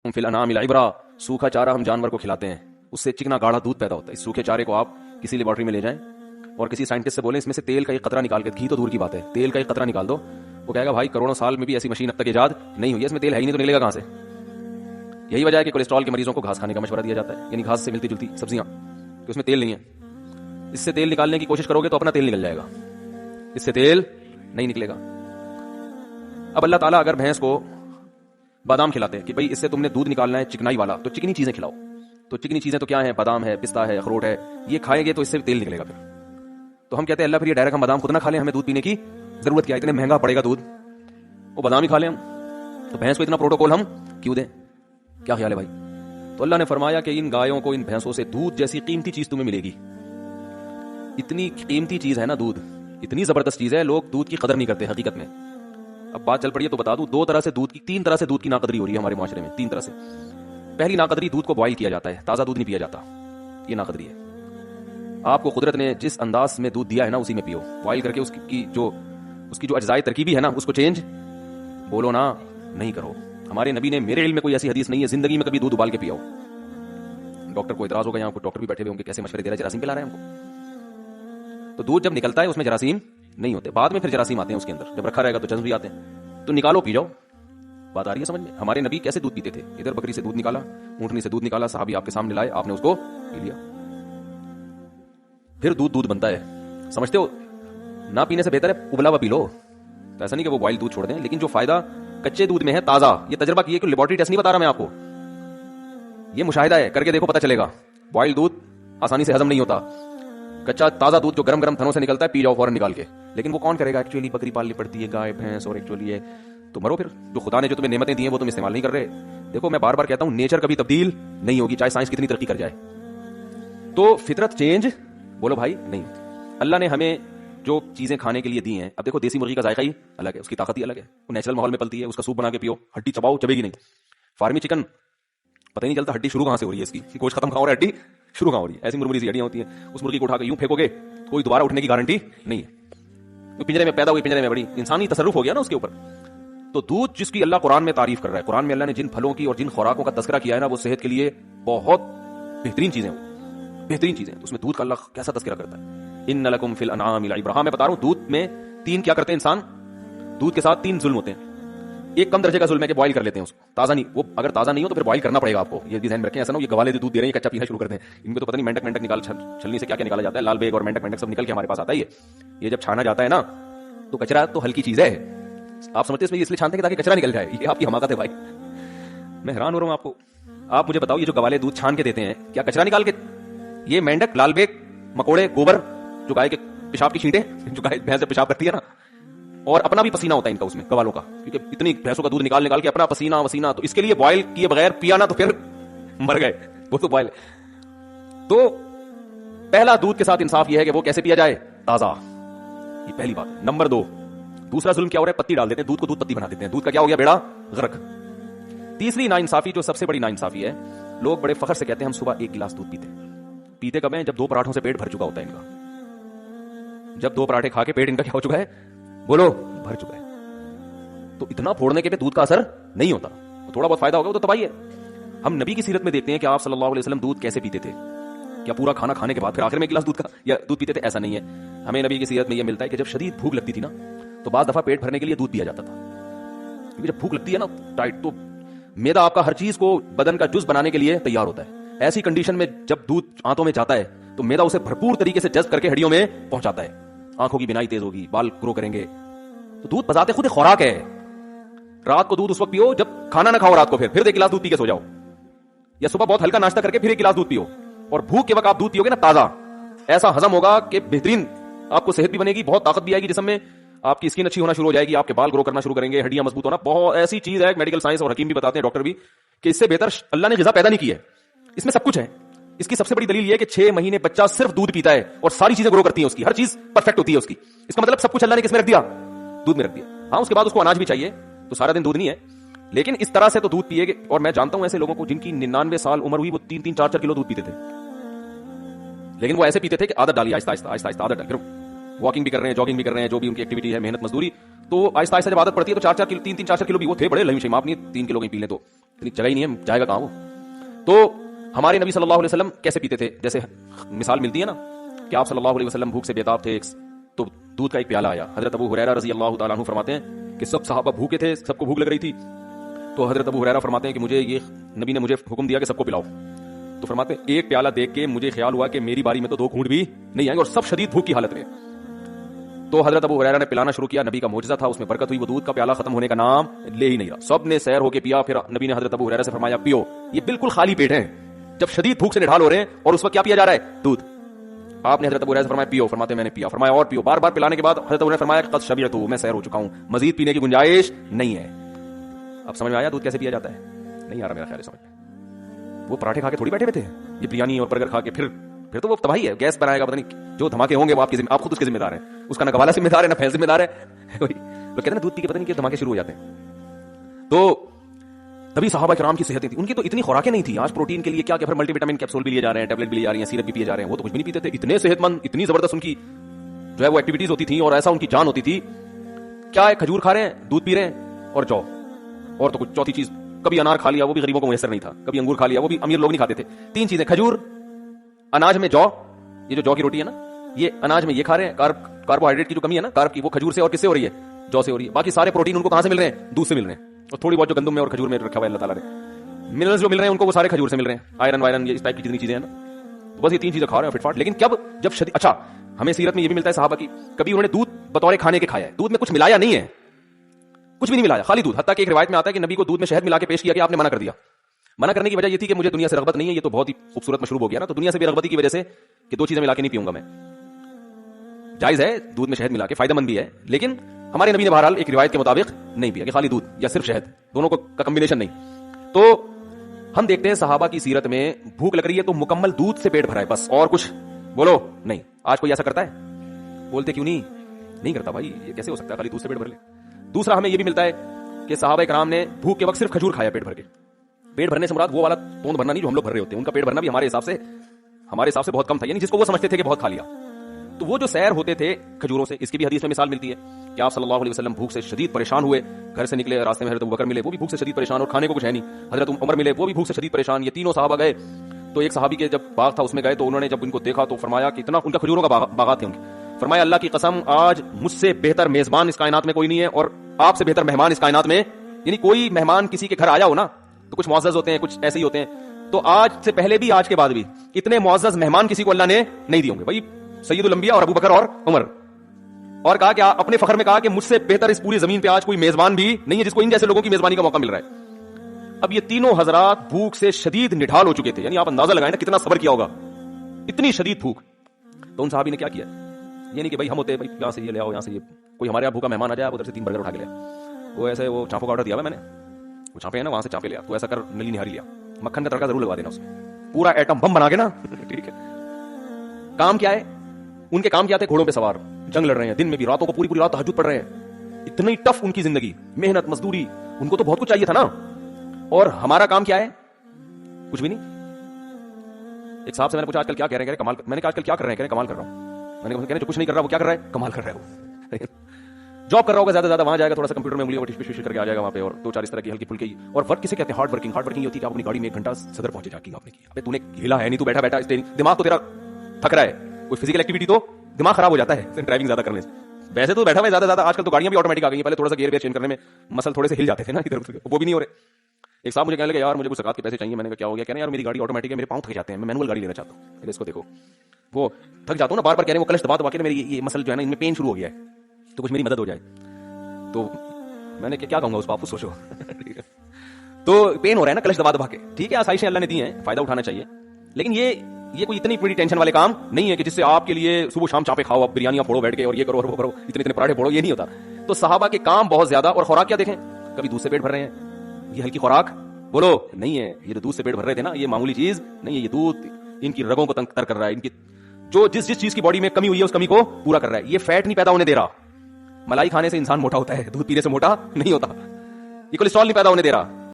فی الانعام العبرہ، سوکھا چارہ ہم جانور کو کھلاتے ہیں، اس سے چکنا گاڑھا دودھ پیدا ہوتا ہے. اس سوکھے چارے کو آپ کسی لیبارٹری میں لے جائیں اور کسی سائنٹسٹ سے بولیں اس میں سے تیل کا ایک قطرہ نکال کے، گھی تو دور کی بات ہے، تیل کا ایک قطرہ نکال دو، وہ کہے گا بھائی کروڑوں سال میں بھی ایسی مشین اب تک ایجاد نہیں ہوئی ہے، اس میں تیل ہے ہی نہیں تو نکلے گا کہاں سے. یہی وجہ ہے کہ کولیسٹرول کے مریضوں کو گھاس کھانے کا مشورہ دیا جاتا ہے، یعنی گھاس سے ملتی جلتی سبزیاں کہ اس میں تیل نہیں ہے. اس سے تیل نکالنے کی کوشش کرو گے تو اپنا تیل نکل جائے گا، اس سے تیل نہیں نکلے گا. اب اللہ تعالیٰ اگر بھینس کو بادام کھلاتے ہیں کہ بھئی اس سے تم نے دودھ نکالنا ہے چکنائی والا، تو چکنی چیزیں کھلاؤ. تو چکنی چیزیں تو کیا ہیں؟ بادام ہے، پستہ ہے، اخروٹ ہے، یہ کھائیں گے تو اس سے تیل نکلے گا. پھر تو ہم کہتے ہیں اللہ پھر یہ ڈائریکٹ ہم بادام خود نہ کھا لیں، ہمیں دودھ پینے کی ضرورت کیا ہے؟ اتنے مہنگا پڑے گا دودھ، وہ بادام ہی کھا لیں ہم. تو بھینس کو اتنا پروٹوکول ہم کیوں دیں؟ کیا خیال ہے بھائی؟ تو اللہ نے فرمایا کہ ان گایوں کو، ان بھینسوں سے دودھ جیسی قیمتی چیز تمہیں ملے گی. اتنی قیمتی چیز ہے نا دودھ، اتنی زبردست چیز ہے، لوگ دودھ کی قدر نہیں کرتے حقیقت میں. اب بات چل پڑی ہے تو بتا دوں، تین طرح سے دودھ کی ناقدری ہو رہی ہے ہمارے معاشرے میں، 3 طرح سے. پہلی ناقدری، دودھ کو بوائل کیا جاتا ہے، تازہ دودھ نہیں پیا جاتا، یہ ناقدری ہے. آپ کو قدرت نے جس انداز میں دودھ دیا ہے نا اسی میں پیو. بوائل کر کے اس کی جو اجزائے ترکیبی ہے نا اس کو چینج بولو نا نہیں کرو. ہمارے نبی نے، میرے علم میں کوئی ایسی حدیث نہیں ہے زندگی میں کبھی دودھ ابال کے پیاؤ. ڈاکٹر کو اعتراض ہوگا، یہاں کو ڈاکٹر بھی بیٹھے ہوئے ہوں گے، کیسے مشورے دے رہے ہیں، جراثیم پلا رہے ہیں ہم کو. تو دودھ جب نکلتا ہے اس میں جراثیم نہیں ہوتے، بعد میں پھر جراثیم آتے ہیں اس کے اندر، جب رکھا رہے گا تو جرم بھی آتے ہیں. تو نکالو پی جاؤ. بات آ رہی ہے سمجھ میں؟ ہمارے نبی کیسے دودھ پیتے تھے؟ ادھر بکری سے دودھ نکالا، اونٹنی سے دودھ نکالا، صحابی آپ کے سامنے لائے، آپ نے اس کو پی لیا. پھر دودھ بنتا ہے. سمجھتے ہو؟ نہ پینے سے بہتر ہے ابلا ہوا پی لو. تو ایسا نہیں کہ وہ بوائل دودھ چھوڑ دیں، لیکن جو فائدہ کچے دودھ میں ہے تازہ، یہ تجربہ کیے کہ لیبارٹری ٹیسٹ نہیں بتا رہا میں آپ کو، یہ مشاہدہ ہے، کر کے دیکھو پتہ چلے گا. بوائل دودھ آسانی سے ہضم نہیں ہوتا. کچا تازہ دودھ جو گرم تھنوں سے نکلتا ہے پی جاؤ فوراً نکال کے. لیکن وہ کون کرے گا؟ ایکچولی بکری پالنی پڑتی ہے، گائے بھینس، اور ایکچولی یہ تو مرو پھر. جو خدا نے جو تمہیں نعمتیں دی ہیں وہ تم استعمال نہیں کر رہے. دیکھو میں بار بار کہتا ہوں، نیچر کبھی تبدیل نہیں ہوگی چاہے سائنس کتنی ترقی کر جائے. تو فطرت چینج بولو بھائی نہیں. اللہ نے ہمیں جو چیزیں کھانے کے لیے دی ہیں، اب دیکھو دیسی مرغی کا ذائقہ ہی الگ ہے، اس کی طاقت ہی الگ ہے، وہ نیچرل ماحول میں پلتی ہے، اس کا سوپ بنا کے پیو، ہڈی چباؤ چبے گی نہیں. فارمی چکن پتہ ہی نہیں چلتا ہڈی شروع کہاں سے ہو رہی ہے، اس کی گوشت ختم کہاں ہو رہا ہے، ہڈی شروع کہاں ہو رہی ہے. ایسی مرمری سی ہڈیاں ہوتی ہیں، اس مرغی کو اٹھا کے یوں پھینکو گے کوئی دوبارہ اٹھنے کی گارنٹی نہیں ہے. پنجرے میں پیدا ہوئی، پنجرے میں بڑی، انسانی تصرف ہو گیا نا اس کے اوپر. تو دودھ جس کی اللہ قرآن میں تعریف کر رہا ہے، قرآن میں اللہ نے جن پھلوں کی اور جن خوراکوں کا تذکرہ کیا ہے نا وہ صحت کے لیے بہت بہترین چیزیں بہترین چیزیں. اس میں دودھ کا اللہ کیسا تذکرہ کرتا ہے، ان لکم فی الانعام العبرہ. ہاں میں بتا رہا ہوں، دودھ میں 3 کیا کرتے ہیں انسان، دودھ کے ساتھ 3 ظلم ہوتے ہیں. ایک کم درجے کا ظلم ہے کہ بوائل کر لیتے ہیں اس کو، تازہ نہیں. وہ اگر تازہ نہیں ہو تو پھر بوائل کرنا پڑے گا آپ کو، یہ بھی ذہن میں رکھیں. ایسا نہ ہو یہ گوالے دودھ دے رہے ہیں کچا پینا شروع کر دیں، ان میں تو پتہ نہیں مینڈک نکال چھلنی سے کیا نکالا جاتا ہے، لال بیگ اور مینڈک سب نکل کے ہمارے پاس آتا ہے. یہ جب چھانا جاتا ہے نا تو کچرا تو ہلکی چیز ہے، آپ سمجھتے اس میں اس لیے چھانتے ہیں تاکہ کچرا نکل جائے. یہ آپ کی حماقت ہے بھائی، میں حیران ہو رہا ہوں آپ کو. آپ مجھے بتاؤ یہ جو گوالے دودھ چھان کے دیتے ہیں کیا کچرا نکال کے؟ یہ مینڈک، لال بیگ، مکوڑے، گوبر، جو گائے کے پیشاب کی چھینٹیں، جو گائے بھینس جب پیشاب کرتی ہے نا، اور اپنا بھی پسینہ ہوتا ہے ان کا اس میں گوالوں کا، کیونکہ اتنی بھینسوں کا دودھ نکال کے اپنا پسینہ وسینہ، تو اس کے لیے بوائل کیے بغیر پیا نا تو پھر مر گئے. وہ تو بوائل. تو پہلا دودھ کے ساتھ انصاف یہ ہے کہ وہ کیسے پیا جائے؟ تازہ. یہ پہلی بات. نمبر 2، دوسرا ظلم کیا ہو رہا ہے؟ پتی ڈال دیتے ہیں دودھ کو، دودھ پتی بنا دیتے ہیں، دودھ کا کیا ہو گیا؟ بیڑا غرق. تیسری ناانصافی جو سب سے بڑی ناانصافی ہے، لوگ بڑے فخر سے کہتے ہیں ہم صبح 1 گلاس دودھ پیتے کب ہیں؟ جب 2 پراٹھوں سے پیٹ بھر چکا ہوتا ہے ان کا. جب 2 پراٹھے کھا کے پیٹ ان کا کیا ہو چکا ہے؟ بولو، بھر چکا ہے. تو اتنا پھوڑنے کے پہ دودھ کا اثر نہیں ہوتا. تھوڑا بہت فائدہ ہوگا وہ تو تباہی ہے. ہم نبی کی سیرت میں دیکھتے ہیں کہ آپ صلی اللہ علیہ وسلم دودھ کیسے پیتے تھے. کیا پورا کھانا کھانے کے بعد پھر آخر میں 1 گلاس دودھ کا یا دودھ پیتے تھے؟ ایسا نہیں ہے. ہمیں نبی کی سیرت میں یہ ملتا ہے کہ جب شدید بھوک لگتی تھی نا تو بعض دفعہ پیٹ بھرنے کے لیے دودھ پیا جاتا تھا. کیونکہ جب بھوک لگتی ہے نا ٹائٹ، تو میدا آپ کا ہر چیز کو بدن کا جز بنانے کے لیے تیار ہوتا ہے. ایسی کنڈیشن میں جب دودھ آنتوں میں جاتا ہے تو میدا اسے بھرپور طریقے سے جذب کر کے ہڈیوں میں پہنچاتا ہے. آنکھوں کی بینائی تیز ہوگی، بال گرو کریں گے. تو دودھ بذات خود خوراک ہے. رات کو دودھ اس وقت پیو جب کھانا نہ کھاؤ، رات کو پھر 1 گلاس دودھ پی کے سو جاؤ، یا صبح بہت ہلکا ناشتہ کر کے پھر 1 گلاس دودھ پیو. اور بھوک کے وقت آپ دودھ پیو گے نا تازہ، ایسا ہضم ہوگا کہ بہترین آپ کو صحت بھی بنے گی، بہت طاقت بھی آئے گی جسم میں، آپ کی اسکن اچھی ہونا شروع ہو جائے گی، آپ کے بال گرو کرنا شروع کریں گے، ہڈیاں مضبوط ہونا. بہت ایسی چیز ہے، میڈیکل سائنس اور حکیم بھی بتاتے ہیں، ڈاکٹر بھی، کہ اس سے بہتر اللہ نے غذا پیدا نہیں کی ہے. اس میں سب کچھ ہے. اس کی سب سے بڑی دلیل یہ ہے کہ 6 مہینے بچہ صرف دودھ پیتا ہے اور ساری چیزیں گرو کرتی ہیں، اس کی ہر چیز پرفیکٹ ہوتی ہے اس کی. اس کا مطلب سب کچھ اللہ نے کس میں رکھ دیا؟ دودھ میں رکھ دیا. ہاں اس کے بعد اس کو اناج بھی چاہیے، تو سارا دن دودھ نہیں ہے، لیکن اس طرح سے تو دودھ پیے گے. اور میں جانتا ہوں ایسے لوگوں کو جن کی 99 سال عمر ہوئی، وہ 3-3 4-4 کلو دودھ پیتے تھے، لیکن وہ ایسے پیتے تھے کہ عادت ڈالی، آہستہ آہستہ عادت ڈال. वॉकिंग भी कर रहे हैं, जॉगिंग भी कर रहे हैं, जो भी उनकी एक्टिविटी है, मेहनत मजदूरी, तो आहिस्ता आहिस्ता जब आदत पड़ती है तो 4-4 किलो 3-4 किलो भी वो थे बड़े लहीम शेम, आप नहीं 3 किलो कहीं पी लें तो इतनी जगह ही नहीं है, जाएगा कहाँ वो। तो हमारे नबी सल्लल्लाहु अलैहि वसल्लम कैसे पीते थे, जैसे मिसाल मिलती है ना कि आप सल्लल्लाहु अलैहि वसल्लम भूख से बेताब थे, तो दूध का एक प्याला आया। हजरत अबू हुरैरा रज़ी अल्लाह तआला अन्हु फरमाते हैं कि सब सहाबा भूखे थे, सबको भूख लग रही थी, तो हजरत अबू हुरैरा फरमाते हैं कि मुझे ये नबी ने मुझे हुक्म दिया कि सबको पिलाओ। तो फरमाते हैं एक प्याला देख के मुझे ख्याल हुआ कि मेरी बारी में तो 2 घूंट भी नहीं आएंगे, और सब शदीद भूख की हालत में। तो हजरत अबू हुरैरा ने पिलाना शुरू किया, नबी का मौजज़ा था, उसमें बरकत हुई, वो दूध का प्याला खत्म होने का नाम ले ही नहीं रहा। सब ने सैर होकर पिया, फिर नबी ने हजरत अबू हुरैरा से फरमाया पियो, ये बिल्कुल खाली पेट है, जब शदीद भूख से निढाल हो रहे हैं, और उस वक्त क्या पिया जा रहा है, दूध। आपने हजरत अबू हुरैरा से फरमाया पियो, फरमाते मैंने पिया, फरमाया और पियो। बार बार पिलाने के बाद हजरत अबू ने फरमाया कद शबिअतु, मैं सैर हो चुका हूं, मजीद पीने की गुंजाइश नहीं है। अब समझ में आया दूध कैसे पिया जाता है? नहीं आ रहा मेरा ख्याल है समझ में। वो पराठे खा के थोड़ी बैठे हुए थे, ये बिरयानी और बर्गर खा के, फिर तो वो तबाही है, गैस बनाएगा, पता नहीं जो धमाके होंगे वो आप खुद उसके जिम्मेदार हैं, उसका ना गवाला जिम्मेदार है ना फैल जिम्मेदार है। लोग कहते हैं ना दूध पी के पता नहीं क्या धमाके शुरू हो जाते हैं। तो तभी सहाबा किराम की सेहतें थी, उनकी तो इतनी खुराकें नहीं थी। आज प्रोटीन के लिए क्या क्या मल्टीविटामिन कैप्सूल भी लिए जा रहे हैं, टैबलेट भी लिए जा रही हैं, सिरप भी पिए जा रहे हैं, वो तो कुछ भी नहीं पीते थे। इतने सेहतमंद, इतनी जबरदस्त उनकी जो है वो एक्टिविटीज होती थी, और ऐसा उनकी जान होती थी। क्या है, खजूर खा रहे हैं, दूध पी रहे हैं और जौ, और तो कुछ चौथी चीज, कभी अनार खा लिया, वो भी गरीबों को मुयसर नहीं था, कभी अंगूर खा लिया, वो भी अमीर लोग नहीं खाते थे। 3 चीजें, खजूर, अनाज में जौ, ये जो जौ की रोटी है ना, ये अनाज में ये खा रहे हैं, कार्बोहाइड्रेट की जो कमी है ना, कार्ब की, वो खजूर से और किससे हो रही है, जौ से हो रही है। बाकी सारे प्रोटीन उनको कहां से मिल रहे हैं, दूध से मिल रहे हैं, और थोड़ी बहुत जो गंदम में और खजूर में रखा हुआ है अल्लाह ताला ने, मिनरल्स जो मिल रहे हैं उनको वो सारे खजूर से मिल रहे हैं, आयरन वायरन, ये इस टाइप की जितनी चीजें हैं ना, तो बस ये 3 चीजें खा रहे हैं फिटफाट। लेकिन जब अच्छा, हमें सीरत में ये भी मिलता है सहाबा की, कभी उन्होंने दूध बतौर खाने के खाया है, दूध में कुछ मिलाया नहीं है, कुछ भी नहीं मिलाया, खाली दूध। हत्ता कि एक रिवायत में आता है कि नबी को दूध में शहद मिला के पेश किया कि आपने मना कर दिया। मना करने की वजह ये थी कि मुझे दुनिया से रगबत नहीं है, ये तो बहुत ही खूबसूरत मशरूब हो गया ना, तो दुनिया से भी रगबती की वजह से कि 2 चीजें मिला के नहीं पीऊंगा मैं। जायज है दूध में शहद मिला के, फायदेमंद भी है, लेकिन हमारे नबी ने बहरहाल एक रिवायत के मुताबिक नहीं पिया कि खाली दूध या सिर्फ शहद, दोनों का कॉम्बिनेशन नहीं। तो हम देखते हैं सहाबा की सीरत में भूख लग रही है तो मुकम्मल दूध से पेट भरा है बस, और कुछ बोलो नहीं। आज कोई ऐसा करता है? बोलते क्यों नहीं करता भाई, ये कैसे हो सकता है खाली दूध से पेट भर ले। दूसरा हमें यह भी मिलता है कि सहाबा इकराम ने भूख के वक्त सिर्फ खजूर खाया पेट भर के। पेट भरने से मुराद वो वाला तोंद भरना नहीं जो हम लोग भर रहे होते हैं, उनका पेट भरना भी हमारे हिसाब से बहुत कम था, यानी जिसको वो समझते थे कि बहुत खा लिया। तो वो जो सैर होते थे खजूरों से, इसकी भी हदीस में मिसाल मिलती है कि आप सल्लल्लाहु अलैहि वसल्लम भूख से शदीद परेशान हुए, घर से निकले, रास्ते में हजरत अबू बकर मिले, वो भी भूख से शदीद परेशान और खाने को कुछ है नहीं, हजरत उमर मिले, वो भी भूख से शदीद परेशान, ये तीनों सहाबा गए। तो एक सहाबी के जब बाग था उसमें गए, तो उन्होंने जब उनको देखा तो फरमाया कि इतना, उनका खजूरों का बागात थे उनके, फरमाया अल्लाह की कसम आज मुझसे बेहतर मेजबान इस कायनात में कोई नहीं है, और आपसे बेहतर मेहमान इस कायनात में, यानी कोई मेहमान किसी के घर आया हो ना तो कुछ मुअज़्ज़ज़ होते हैं, कुछ ऐसे ही होते हैं, तो आज से पहले भी आज के बाद भी इतने मुअज़्ज़ज़ मेहमान किसी को अल्लाह ने नहीं दिए होंगे भाई, सैयदुल अंबिया और अबू बकर और उमर। और कहा कि अपने फख्र में कहा कि मुझसे बेहतर इस पूरी जमीन पे आज कोई मेजबान भी नहीं है जिसको इन जैसे लोगों की मेजबानी का मौका मिल रहा है। अब ये तीनों हजरात भूख से शदीद निढाल हो चुके थे, यानी आप अंदाजा लगाएं ना कितना सब्र किया होगा, इतनी शदीद भूख। तो उन साहबी ने क्या किया, ये नहीं कि भाई हम होते भाई यहां से ये ले आओ, यहां से ये कोई हमारे यहाँ भूखा मेहमान आ जाए, उधर से 3 बर्गर उठा के ले, वो ऐसे वो चापों का ऑर्डर दिया हुआ मैंने, वो चापे है ना वहां से चापे लिया, तो ऐसा कर नली निहारी लिया, मक्खन का तड़का जरूर लगा देना उसमें, पूरा एटम बम बना के ना ठीक है। काम क्या है उनके, काम क्या थे, घोड़ों पे सवार जंग लड़ रहे हैं, दिन में भी, रातों को पूरी रात तहज्जुद पढ़ रहे हैं, इतनी टफ उनकी जिंदगी, मेहनत मजदूरी, उनको तो बहुत कुछ चाहिए था ना। और हमारा काम क्या है, कुछ भी नहीं। एक साहब से मैंने पूछा आजकल क्या कह रहे हैं, कमाल, मैंने कहा आजकल क्या कर रहे हैं, कमाल कर रहा हूं। मैंने कहा जो कुछ नहीं कर रहा वो क्या कर रहा है, कमाल कर रहा है वो। जॉब कर रहा होगा, ज्यादा वहां जाएगा, थोड़ा सा कंप्यूटर में उंगलियों को टिश करके आ जाएगा वहां पे, और 2-4 इस तरह की हल्की फुल्की। और वर्क किसे कहते हैं, हार्ड वर्किंग होती है कि आप अपनी गाड़ी में 1 घंटा सदर पहुंचे जाके आपने किया, अबे तूने हिला है नहीं, तू बैठा बैठा दिमाग तो तेरा थक रहा है, कोई फिजिकल एक्टिविटी तो दिमाग खराब हो जाता है ड्राइविंग ज्यादा करने से। वैसे तो बैठा हुआ ज्यादा, आजकल तो गाड़ियां भी ऑटोमेटिक आ गई हैं, पहले थोड़ा सा गियर चेंज करने में मसल थोड़े से हिल जाते थे ना इधर उधर, वो भी नहीं हो रहे। एक साहब मुझे कहने लगे यार मुझे कुछ ज़कात के पैसे चाहिए, मैंने कहा क्या हो गया, कहने यार मेरी गाड़ी ऑटोमेटिक है, मेरे पाँव थक जाते हैं, मैं मैनुअल गाड़ी लेना चाहता हूँ। इसको देखो वो थक जाता हूँ ना, बार बार कह रहे हैं वो क्लच दबा के मेरी ये मसल जो है ना इनमें पेन शुरू हो गया है, तो कुछ मेरी मदद हो जाए। तो मैंने क्या कहूँगा उसको, आप सोचो तो पेन हो रहा है ना क्लच दबा के, ठीक है आसाइशें अल्लाह ने दी हैं, फायदा उठाना चाहिए, लेकिन ये कोई इतनी बड़ी टेंशन वाले काम नहीं है कि जिससे आपके लिए सुबह शाम चापे खाओ, आप बिरयानियां फोड़ो बैठ के, और ये करो और वो करो, इतने पराठे फोड़ो, ये नहीं होता। तो सहाबा के काम बहुत ज्यादा, और खुराक क्या देखें, कभी दूध से पेट भर रहे हैं, ये हल्की खुराक बोलो नहीं है, ये जो दूध से पेट भर रहे थे ना ये मामूली चीज नहीं है, ये दूध इनकी रगों को तर कर रहा है, इनकी जो जिस चीज की बॉडी में कमी हुई है उस कमी को पूरा कर रहा है। ये फैट नहीं पैदा होने दे रहा, मलाई खाने से इंसान मोटा होता है, दूध पीने से मोटा नहीं होता, ये कोलेस्ट्रॉल नहीं पैदा होने दे रहा,